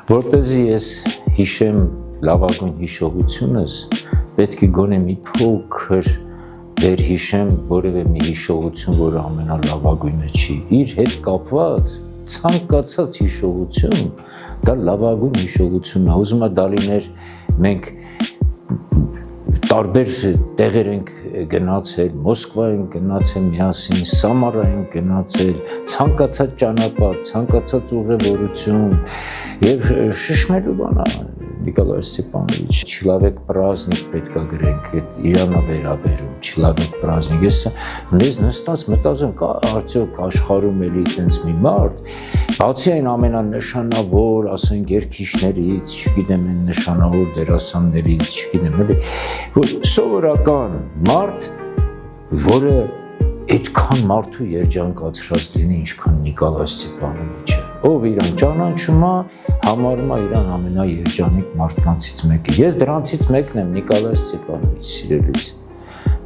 Որպեսզի ես հիշեմ լավագույն հիշողությունս, պետք է գոնե մի փոքր վերհիշեմ որևէ մի հիշողություն, որը ամենալավագույնը չի։ Իր հետ կապված ցանկացած հիշողություն, դա լավագույն հիշողությունն է։ Ուզում եմ դա լիներ մենք տարբեր տեղեր ենք գնացել, Մոսկվա ենք գնացել միասին, Սամարա ենք գնացել, ցանկացած ճանապարհ, ցանկացած ուղևորություն եւ շշմելու բան է Նիկոլայ Ստեփանովիչ, Չիլավեկ պրազնիկ պետք է գրենք, այդ Իրանա վերաբերում, Չիլավեկ պրազնիկ։ Ես մեզ նստած մտածում կա արդյոք աշխարհում էլի այդպես մի մարդ, բացի այն ամենանշանավոր, ասենք երգիչներից, չգիտեմ, այն նշանավոր դերասաններից, չգիտեմ, էլի որ սովորական մարդ, որը այդքան մարդու երջանկացրած լինի, ինչքան Նիկոլայ Ստեփանովիչը, ով իրան ճանաչում է, համարում է իրան ամենաերջանիկ մարդկանցից մեկը։ Ես դրանցից մեկն եմ, Նիկոլայ Ստեփանովիչ, սիրելիս,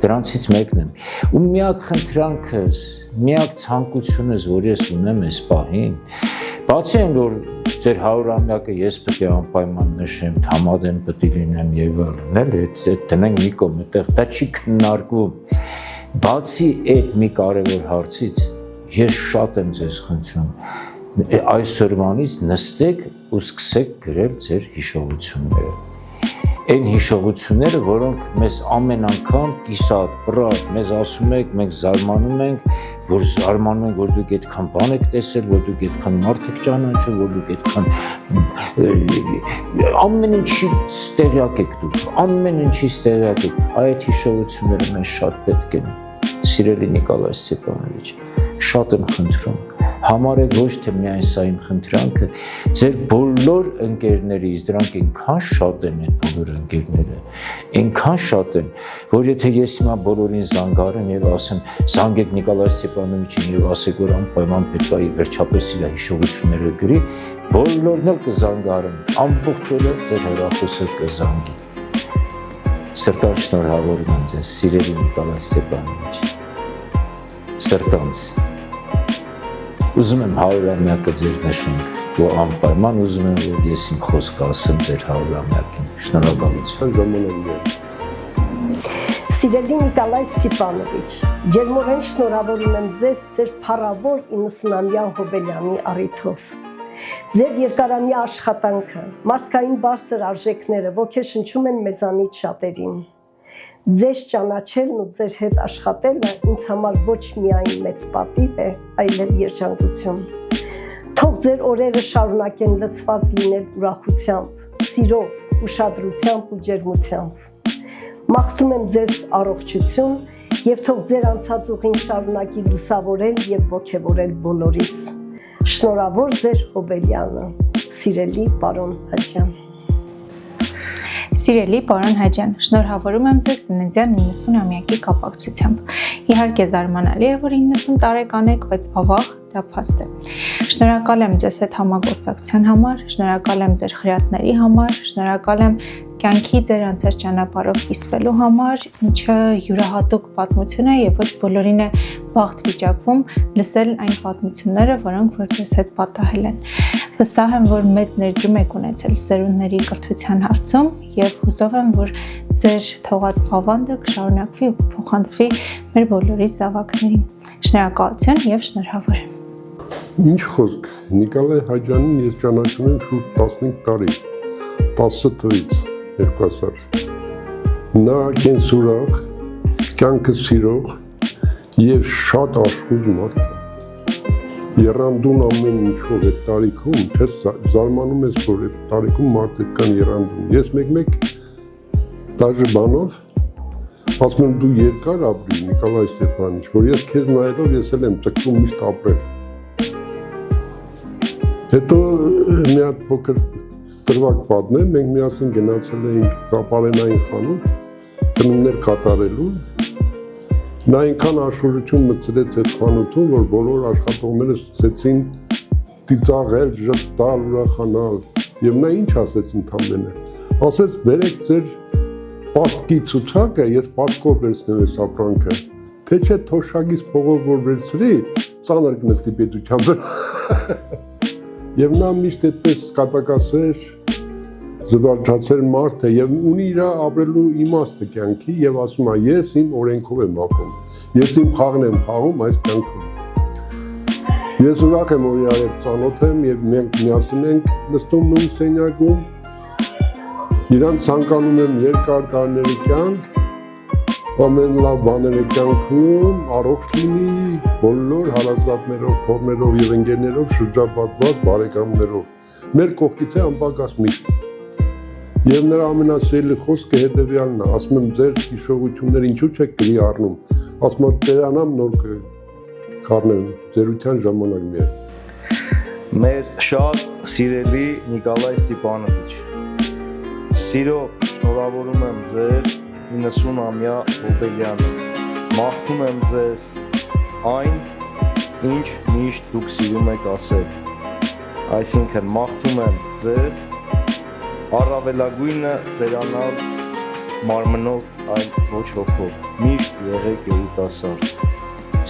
դրանցից մեկն եմ։ Ու միակ խնդրանքս, միակ ցանկությունս, որ ես ունեմ այս պահին, բացի այն, որ ձեր 100-ամյակը ես պետք է անպայման նշեմ, համադեմ պետք է լինեմ եւ այլն, էլի, այդ դնենք մի կողմ, այդտեղ դա չի քննարկվում։ Բացի այդ մի կարևոր հարցից, ես շատ եմ ձեզ խնդրում, այսօրվանից նստեք ու սկսեք գրել ձեր հիշողությունները։ Այն հիշողությունները, որոնք մեզ ամեն անգամ կիսատ, պրատ, մեզ ասում եք, մենք զարմանում ենք, որ դուք այդքան բան եք տեսել, որ դուք այդքան մարդ եք ճանաչում, որ դուք այդքան ամեն ինչից տեղյակ եք դուք, ամեն ինչից տեղյակ եք, այդ հիշողությունները մեզ շատ պետք են։ Սիրելի Նիկոլայ Ստեփանովիչ, շատ եմ խնդրում, համարեք ոչ թե միայն սա իմ խնդրանքը, ձեր բոլոր ընկերներից, դրանք այնքան շատ են այդ բոլոր ընկերները, այնքան շատ են, որ եթե ես հիմա բոլորին զանգարեմ եւ ասեմ, զանգեք Նիկոլայ Ստեփանովիչին եւ ասեք, որ անպայման պետք է վերջապես իր հիշողությունները գրի, բոլորն էլ կզանգարեն, ամբողջ օրը ձեր հեռախոսը կզանգի։ Սրտան շնորհավորում եմ ձեզ, սիրելի Նիկոլայ Ստեփանովիչ, սրտանց։ Ուզում եմ 100-ամյակը ձեր նշենք, ու անպայման ուզում եմ, որ ես իմ խոսքը ասեմ ձեր 100-ամյակին։ Շնորհակալություն։ Սիրելի Նիկոլայ Ստեփանովիչ, ջերմորեն շնորհավորում եմ ձեզ ձեր փառավոր 90-ամյա հոբելյանի առիթով։ Ձեր երկարամյա աշխատանքը, մարդկային բարձր արժեքները ոգեշնչում են մեզանից շատերին։ Ձեզ ճանաչելն ու ձեր հետ աշխատելը ինձ համար ոչ միայն մեծ պատիվ է, այլև երջանկություն։ Թող ձեր օրերը շարունակեն լցված լինել ուրախությամբ, սիրով, ուշադրությամբ ու ջերմությամբ։ Մաղթում եմ ձեզ առողջություն եւ թող ձեր անցած ուղին շարունակի լուսավորել եւ ոգևորել բոլորիս։ Շնորհավոր ձեր Հոբելյանը, սիրելի պարոն Հաջյան։ Սիրելի պարոն Հաջյան, շնորհավորում եմ ձեզ ծննդյան 90-ամյակի կապակցությամբ։ Իհարկե զարմանալի է, որ 90 տարեկան եք, բայց ավաղ դա փաստ է։ Շնորհակալ եմ ձեզ հետ համագործակցության համար, շնորհակալ եմ ձեր խրատների համար, շնորհակալ եմ կյանքի ձեր անցած ճանապարհով կիսվելու համար, ինչը յուրահատուկ պատմություն է եւ ոչ բոլորին է բախտ վիճակվում լսել այն պատմությունները, որոնք որ ձեզ հետ պատահել են։ Վստահ եմ, որ մեծ ներդրում եք ունեցել սերունդների կրթության հարցում եւ հուսով եմ, որ ձեր թողած ավանդը կշարունակվի ու փոխանցվի մեր բոլորի զավակներին։ Շնորհակալություն եւ շնորհավոր։ Ինչ խոսք, Նիկոլայ Հաջյանին ես ճանաչում եմ շուրջ 15 տարի, 10 թվականից 2000։ Նա կենսուրախ, կյանքը սիրող եւ շատ աշխույժ մարդ է։ Եռանդուն ամեն ինչով այդ տարիքում, չես զարմանում ես, որ այդ տարիքում մարդ այդքան եռանդուն։ Ես մեկ դաժե բանով ասում եմ դու երկար ապրի, Նիկոլայ Ստեփանովիչ, որ ես քեզ նայելով ես էլ եմ ծկվում միշտ ապրել։ Հետո մի հատ փոքր դրվագ պատմեմ, մենք միասին գնացել էինք Կապարենային խանութ, գնումներ կատարելու։ Նա այնքան աշխուժություն մտցրեց այդ խանութում, որ բոլոր աշխատողները սկսեցին ծիծաղել, ժպտալ, ուրախանալ։ Եվ նա ինչ ասեց ընդամենը։ Ասեց, բերեք ձեր պատկի ցուցակը, ես պատկով վերցնեմ այս ապրանքը։ Թե չէ թոշակից փողով որ վերցրի, ծանր կնստի պետության վրա։ Եվ նա միշտ այդպես կատակասեր զվարճացել մարդ է եւ ունի իր ապրելու իմաստը կյանքի եւ ասում է ես իմ օրենքով եմ ապրում։ Ես իմ խաղն եմ խաղում այս կյանքում։ Ես ուրախ եմ որ իրար հետ ծանոթ եմ եւ մենք միասին ենք նստում նույն սենյակում։ Իրան ցանկանում եմ երկար տարիների կյանք, ամեն լավ բաները կյանքում, առողջ լինի, բոլոր հարազատներով, թորներով եւ ընկերներով շրջապատված բարեկամներով։ Մեր կողքի թե անպակաս միշտ։ Եվ նրա ամենասիրելի խոսքը հետևյալն է, ասում եմ ձեր հիշողությունները ինչու չեք գրի առնում, ասում եմ ծերանամ նոր կառնեմ, ձերության ժամանակ միայն։ Մեր շատ սիրելի Նիկոլայ Ստիպանովիչ, սիրով շնորհավորում եմ ձեր 90-ամյա հոբելյանը, մաղթում եմ ձեզ այն, ինչ միշտ դուք սիրում եք ասել, այսինքն մաղթում եմ ձեզ առավելագույնը ծերանալ մարմնով, այլ ոչ հոգով, միշտ եղեք երիտասարդ,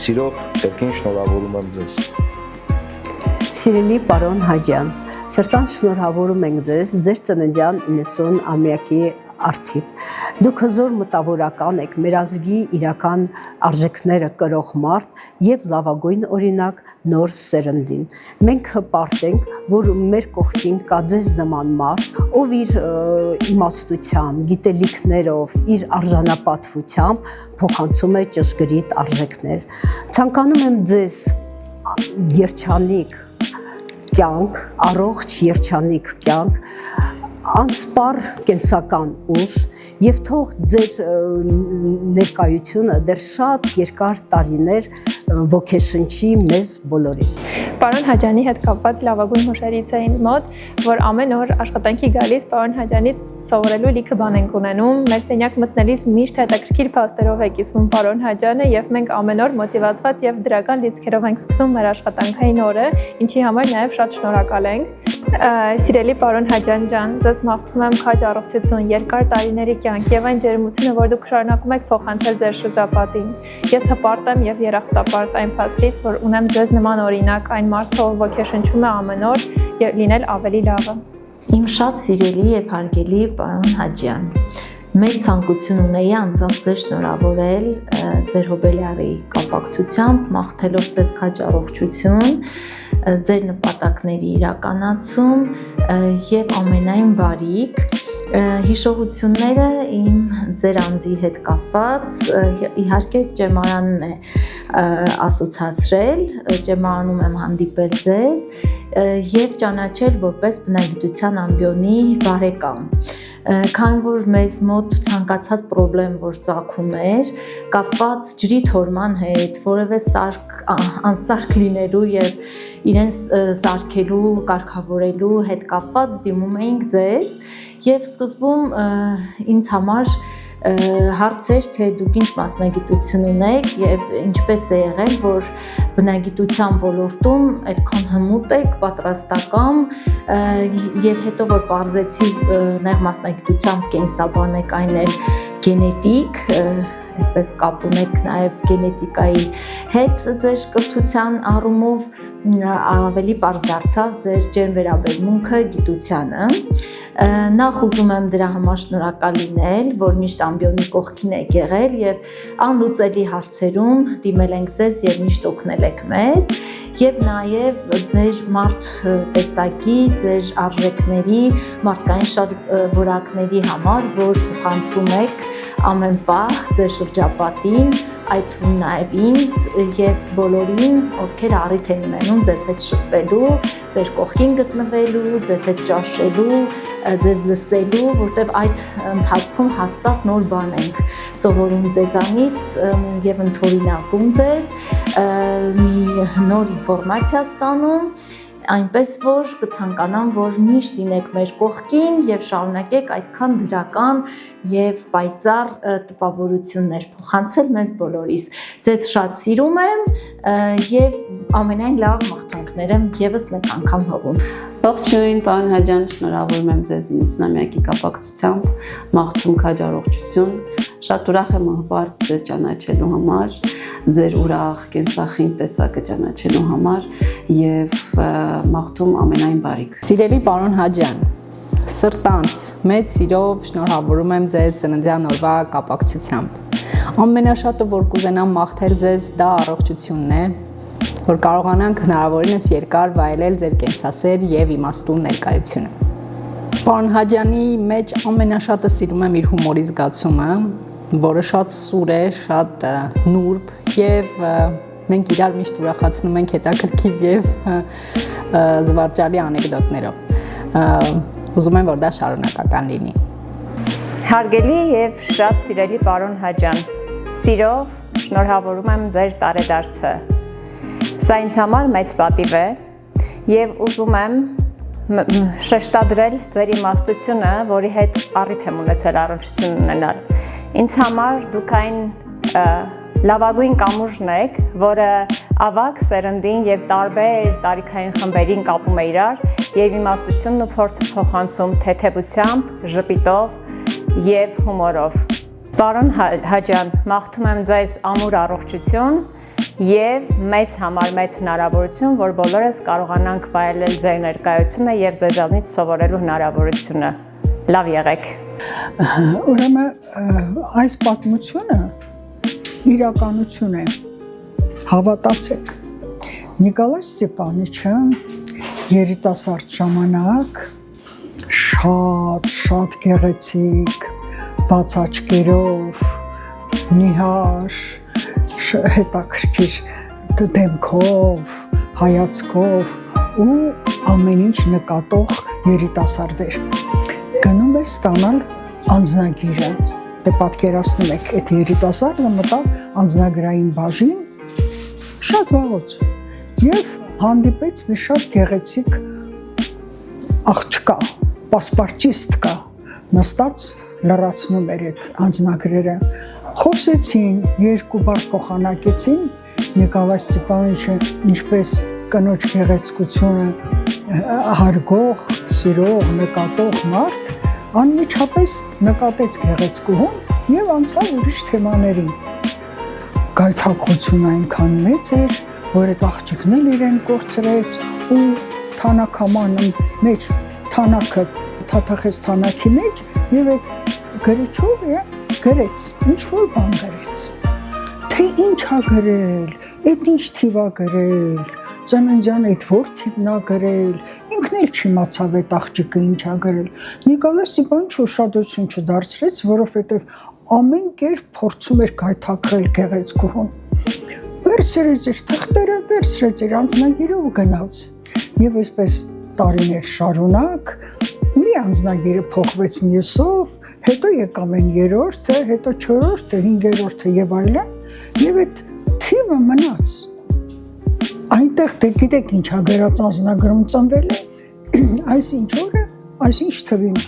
սիրով կրկին շնորհավորում եմ ձեզ։ Սիրելի պարոն Հաջյան, սրտան շնորհավորում ենք ձեզ ձեր ծննդյան 90-ամյակի արդիվ։ Դուք հզոր մտավորական եք, մեր ազգի իրական արժեքները կրող մարդ եւ լավագույն օրինակ նոր սերնդին։ Մենք հպարտ ենք, որ մեր կողքին կա ձեզ նման մարդ, ով իր իմաստությամբ, գիտելիքներով, իր արժանապատվությամբ փոխանցում է ճշգրիտ արժեքներ։ Ցանկանում եմ ձեզ երջանիկ կյանք, առողջ երջանիկ կյանք, անսպառ կենսական ուժ եւ թող ձեր ներկայությունը դեռ շատ երկար տարիներ ոգեշնչի մեզ բոլորիս։ Պարոն Հաջյանի հետ կապված լավագույն հուշերից է ինձ մոտ, որ ամեն օր աշխատանքի գալիս պարոն Հաջյանից սովորելու լիքը բան ենք ունենում։ Մեր սենյակ մտնելիս միշտ հետաքրքիր փաստերով է կիսվում պարոն Հաջյանը եւ մենք ամեն օր մոտիվացված եւ դրական լիցքերով ենք սկսում մեր աշխատանքային օրը, ինչի համար նաեւ շատ շնորհակալ ենք։ Սիրելի պարոն Հաջյան ջան, ձեզ մաղթում եմ քաջ առողջություն, երկար տարիների կյանք եւ այն ջերմությունը, որ դուք շարունակում եք փոխանցել ձեր շրջապատին։ Ես հպարտ եմ եւ երախտապարտ այն փաստից, որ ունեմ ձեզ նման օրինակ, այն մարդը, ով ոգեշնչում է ամեն օր եւ լինել ավելի լավը։ Իմ շատ սիրելի եւ հարգելի պարոն Հաջյան, մեծ ցանկություն ունեի անձամբ ձեզ շնորհավորել ձեր հոբելյարի կապակցությամբ, մաղթելով ձեզ քաջ առողջություն, ձեր նպատակների իրականացում եւ ամենայն բարիք։ Հիշողությունները իմ ձեր անձի հետ կապված իհարկե ճեմարանն է ասոցացրել, ճեմարանում եմ հանդիպել ձեզ եւ ճանաչել որպես բնագիտության ամբիոնի բարեկամ։ Քանի որ մեզ մոտ ցանկացած խնդրեմ, որ ծագում էր, կապված ջրի թորման հետ, որևէ անսարք լինելու եւ իրենց սարքելու, կարգավորելու հետ կապված դիմում էինք ձեզ եւ սկզբում ինձ համար հարցեր, թե դուք ինչ մասնագիտություն ունեք եւ ինչպես է եղել, որ բնագիտության ոլորտում այդքան հմուտ եք, պատրաստական եւ հետո որ պարզեցի նեղ մասնագիտությամբ կենսաբան եք, այն էլ գենետիկ, այդպես կապ ունեք նաեւ գենետիկայի հետ ձեր կրթության առումով ավելի պարզ դարձավ ձեր ջերմ վերաբերմունքը գիտությանը։ Նախ ուզում եմ դրա համար շնորհակալ լինել, որ միշտ ամբիոնի կողքին եք եղել եւ անլուծելի հարցերում դիմել ենք ձեզ եւ միշտ օգնել եք մեզ եւ նաեւ ձեր մարդ տեսակի, ձեր արժեքների, մարդկային շատ որակների համար, որ փոխանցում եք ամեն պահ ձեր շրջապատին, այդ թվում նաև ինձ եւ բոլորին, ովքեր առիթ են ունենում ձեզ հետ շփվելու, ձեր կողքին գտնվելու, ձեզ հետ ճաշելու, ձեզ լսելու, որտեղ այդ ընթացքում հաստատ նոր բան ենք սովորում ձեզանից եւ ընդօրինակում ձեզ, մի նոր ինֆորմացիա ստանում, այնպես որ կցանկանամ, որ միշտ լինեք մեր կողքին եւ շարունակեք այդքան դրական եւ պայծառ տպավորություններ փոխանցել մեզ բոլորիս։ Ձեզ շատ սիրում եմ եւ ամենայն լավ մաղթանքներ եմ եւս մեկ անգամ հողում։ Ողջույն, պարոն Հաջյան, շնորհավորում եմ ձեզ 90-ամյակի կապակցությամբ, մաղթում քաջ առողջություն, Շատ ուրախ եմ հպարտ ձեզ ճանաչելու համար, ձեր ուրախ կենսախինդ տեսակը ճանաչելու համար եւ մաղթում ամենայն բարիք։ Սիրելի պարոն Հաջյան, սրտանց մեծ սիրով շնորհավորում եմ ձեզ ծննդյան օրվա կապակցությամբ։ Ամենաշատը որ կուզենամ մաղթել ձեզ դա առողջությունն է, որ կարողանանք հնարավորինս երկար վայելել ձեր կենսասեր եւ իմաստուն ներկայությունը։ Պարոն Հաջյանի մեջ ամենաշատը սիրում եմ իր հումորի զգացումը, որը շատ սուր է, շատ նուրբ եւ մենք իրար միշտ ուրախացնում ենք հետաքրքիր եւ զվարճալի անեկդոտներով։ Ուզում եմ, որ դա շարունակական լինի։ Հարգելի եւ շատ սիրելի պարոն Հաջյան, սիրով շնորհավորում եմ ձեր տարեդարձը։ Սա ինձ համար մեծ պատիվ է եւ ուզում եմ շեշտադրել ձեր իմաստությունը, որի հետ առիթ եմ ունեցել առողջություն ունենալ։ Ինձ համար դուք այն լավագույն կամուրջն եք, որը ավագ սերնդին եւ տարբեր տարիքային խմբերին կապում է իրար եւ իմաստությունն ու փորձը փոխանցում թեթևությամբ, ժպիտով եւ հումորով։ Պարոն Հաջյան, մաղթում եմ ձեզ ամուր առողջություն եւ մեզ համար մեծ հնարավորություն, որ բոլորս կարողանանք վայելել ձեր ներկայությունը եւ ձեզանից սովորելու հնարավորությունը։ Լավ եղեք։ Ուրեմն այս պատմությունը իրականություն է։ Հավատացեք։ Նիկոլայ Ստեփանիչը երիտասարդ ժամանակ շատ գեղեցիկ, բաց աչքերով, նիհար, հետաքրքիր դեմքով, հայացքով ու ամեն ինչ նկատող երիտասարդ էր։ Գնում է ստանալ անձնագիրը։ Դե պատկերացնում եք, այդ երիտասարդը մտավ անձնագրային բաժին շատ վաղուց եւ հանդիպեց մի շատ գեղեցիկ աղջկա, պասպարտիստ կա, նստած լրացնում էր այդ անձնագրերը։ Խոսեցին, երկու բառ փոխանակեցին, Նիկոլայ Ստեփանիչը ինչպես կնոջ գեղեցկությունը հարգող, սիրող, նկատող մարդ, անմիջապես նկատեց գեղեցկուհուն եւ անցավ ուրիշ թեմաներին։ Գայթակղությունը այնքան մեծ էր, որ այդ աղջիկն էլ իրեն կորցրեց ու թանաքամանը մեջ թանակը թաթախեց թանակի մեջ եւ այդ գրիչով գրեց, ինչ-որ բան գրեց, թե ինչ ա գրել, այդ ինչ թիվ ա գրել, ծննդյան այդ որ թիվն ա գրել, ինքն էլ չիմացավ այդ աղջիկը ինչ ա գրել։ Նիկոլայ Ստեփանիչը ուշադրություն չդարձրեց, որովհետև ամեն կերպ փորձում էր գայթակղել գեղեցկուհուն։ Վերցրեց իր թղթերը, վերցրեց իր անձնագիրը ու գնաց։ Եվ այսպես տարիներ շարունակ մի անձնագիրը փոխվեց մյուսով, հետո եկավ այն երրորդը, հետո չորրորդը, հինգերորդը եւ այլն, եւ այդ թիվը մնաց։ Այնտեղ դե գիտեք ինչա գրած անձնագրում ծնվել է, այսինչ օրը, այսինչ թվին։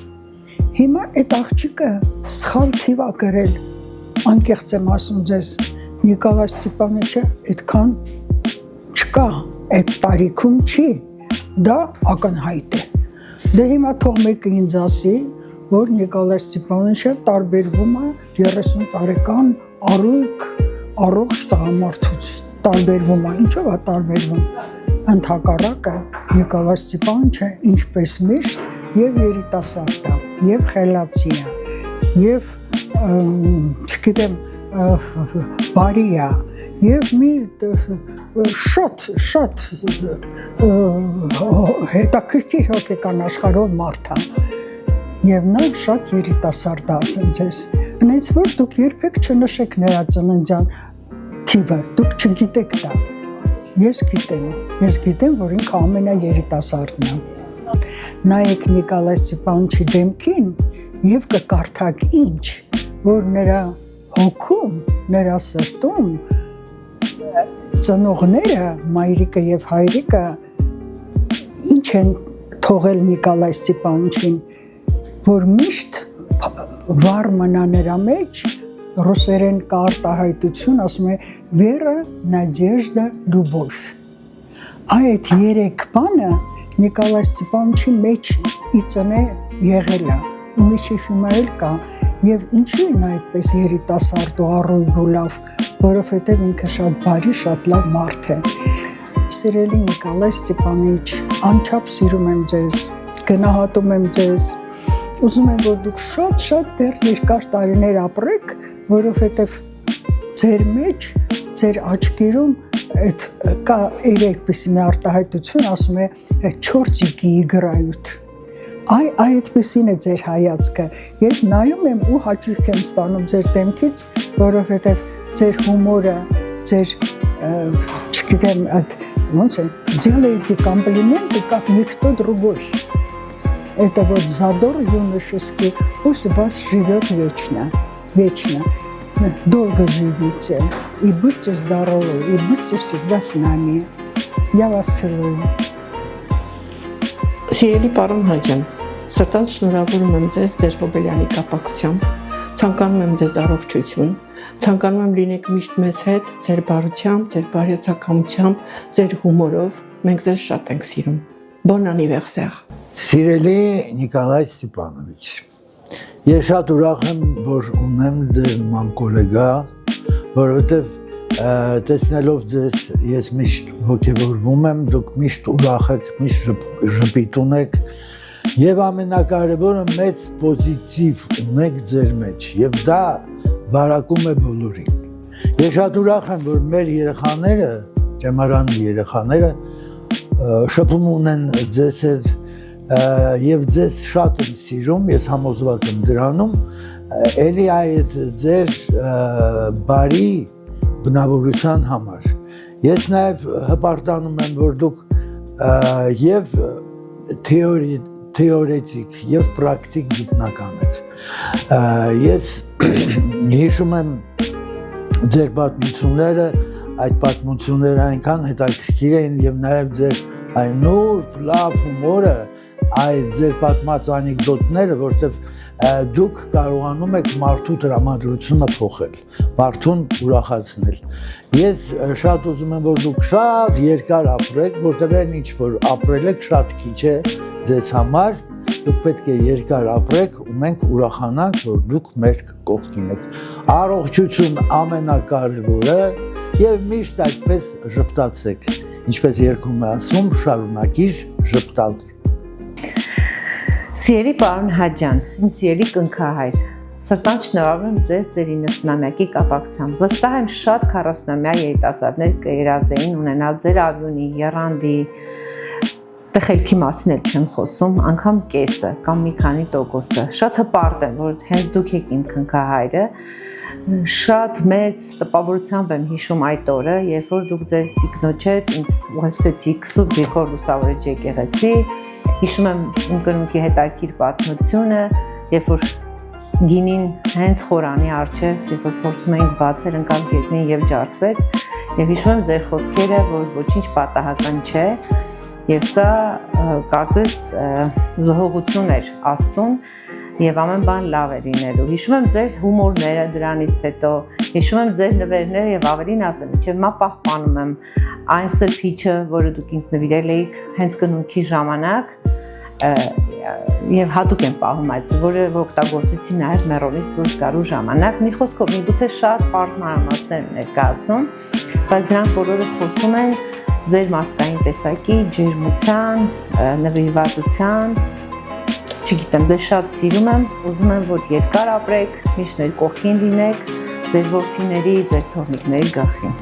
Հիմա այդ աղջիկը սխալ թիվ ա գրել, անկեղծ եմ ասում ձեզ, Նիկոլայ Ստեփանիչը այդքան չկա, այդ տարիքում չի, դա ակնհայտ է։ Դե հիմա թող մեկը ինձ ասի, որ Նիկոլայ Ստեփանիչը տարբերվում է 30 տարեկան առույգ առողջ տղամարդուց, տարբերվում է, ինչով է տարբերվում։ Ընդհակառակը Նիկոլայ Ստեփանիչը ինչպես միշտ եւ երիտասարդ է, եւ խելացի է, եւ չգիտեմ բարի է, եւ մի շատ հետաքրքիր հոգեկան աշխարհով մարդ է։ Եվ նա շատ երիտասարդ է, ասեմ ձեզ։ Հենց որ դուք երբեք չնշեք նրա ծննդյան թիվը, դուք չգիտեք դա։ Ես գիտեմ, որ ինքը ամենաերիտասարդն է։ Նայեք Նիկոլայ Ստեփանիչի դեմքին եւ կկարդաք ինչ, որ նրա հոգում, նրա սրտում ծնողները, մայրիկը եւ հայրիկը ինչ են թողել Նիկոլայ Ստեփանիչին, որ միշտ վառ մնա նրա մեջ, ռուսերեն կա արտահայտություն, ասում է «Վերա, նադեժդա, լյուբով»։ Այդ երեք բանը Նիկոլայ Ստեփանիչի մեջ ի ծնե եղել է, ու միջև հիմա էլ կա, Եվ ինչու են այդպես երիտասարդ ու առույգ ու լավ, որովհետև ինքը շատ բարի, շատ լավ մարդ է։ Սիրելի Նիկոլայ Ստեփանիչ, անչափ սիրում եմ ձեզ, գնահատում եմ ձեզ, ուզում եմ, որ դուք շատ դեռ երկար տարիներ ապրեք, որովհետև ձեր մեջ, ձեր աչքերում կա այդպիսի մի արտահայտություն, ասում է 4 իգիի գրայութ։ Այդպիսին է ձեր հայացքը։ Ես նայում եմ ու հաճույք եմ ստանում ձեր դեմքից, որովհետև ձեր հումորը, ձեր, չգիտեմ, ոնց է, делаете комплименты, как никто другой. Это вот задор юношеский, пусть у вас живет вечно, долго живите, и будьте здоровы, и будьте всегда с нами. Я вас целую. Սիրելի պարոն Հաջյան, սրտանց շնորհավորում եմ ձեզ ձեր հոբելյանի կապակցությամբ, ցանկանում եմ ձեզ առողջություն, ցանկանում եմ լինեք միշտ մեզ հետ, ձեր բարությամբ, ձեր բարյացակամությամբ, ձեր հումորով, մենք ձեզ շատ ենք սիրում։ Bon anniversaire։ Սիրելի Նիկոլայ Ստեփանովիչ, ես շատ ուրախ եմ, որ ունեմ ձեր նման գոլեգա, որովհետև տեսնելով ձեզ ես միշտ ոգևորվում եմ, դուք միշտ ուրախ եք, միշտ ժպիտուն եք եւ ամենակարևորը մեծ պոզիտիվ ունեք ձեր մեջ եւ դա վարակում է բոլորին։ Ես շատ ուրախ եմ, որ մեր երեխաները, ճեմարանի երեխաները շփում ունեն ձեզ հետ եւ ձեզ շատ են սիրում, ես համոզված եմ դրանում, ելի այդ ձեր բարի բնավորության համար։ Ես նաև հպարտանում եմ, որ դուք եւ թեորետիկ եւ պրակտիկ գիտնական եք։ Ես հիշում եմ ձեր պատմությունները, այդ պատմությունները այնքան հետաքրքիր են եւ նաև ձեր այն նուրբ, լավ հումորը, այդ ձեր պատմած անեկդոտները, որտեղ դուք կարողանում եք մարդու տրամադրությունը փոխել, մարդուն ուրախացնել։ Ես շատ ուզում եմ, որ դուք շատ երկար ապրեք, որտեղ այն ինչ որ ապրել եք շատ քիչ է ձեզ համար, դուք պետք է երկար ապրեք ու մենք ուրախանանք, որ դուք մեր կողքին եք։ Առողջություն ամենակարևորը եւ միշտ այդպես ժպտացեք, ինչպես երգում է ասում, շարունակիր ժպտալ։ Սիրելի պարոն Հաջյան, իմ սիրելի կնքահայր, սրտանց շնորհավորում եմ ձեզ ձեր 90-ամյակի կապակցությամբ։ Վստահ եմ շատ 40-ամյա երիտասարդներ կերազեին ունենալ ձեր ավյունի, եռանդի, տխելքի մասին էլ չեմ խոսում, անգամ կեսը կամ մի քանի տոկոսը։ Շատ հպարտ եմ, որ հենց դուք եք իմ կնքահայրը։ Շատ մեծ տպավորությամբ եմ հիշում այդ օրը, երբ որ դուք ձեր տիկնոջ հետ ինձ ուղեկցեցիք Սուրբ Գրիգոր Լուսավորիչ եկեղեցի։ Հիշում եմ իմ կնունքի հետաքրքիր պատմությունը, երբ որ գինին հենց խորանի առջև, երբ որ փորձում էինք բացել, ընկավ գետնին եւ ջարդվեց, եւ հիշում եմ ձեր խոսքերը, որ ոչինչ պատահական չէ, եւ սա կարծես զոհողություն էր Աստծուն եւ ամեն բան լավ է լինելու։ Հիշում եմ ձեր հումորները դրանից հետո, հիշում եմ ձեր նվերները եւ ավելին ասեմ, ինչեւ մա պահպանում եմ այն սրբիչը, որը դուք ինձ նվիրել եք հենց կնունքի ժամանակ եւ հատուկ եմ պահում այս, որը օգտագործեցի նաեւ մեռոնից դուրս գալու ժամանակ։ Մի խոսքով, միգուցե շատ պարզ մանրամասներ ներկայացնում, բայց դրանք բոլորը խոսում են ձեր մարդկային տեսակի, ջերմության, նվիրվածության, չգիտեմ, ձեզ շատ սիրում եմ, ուզում եմ, որ երկար ապրեք, միշտ մեր կողքին լինեք, ձեր որդիների, ձեր թոռնիկների գլխին։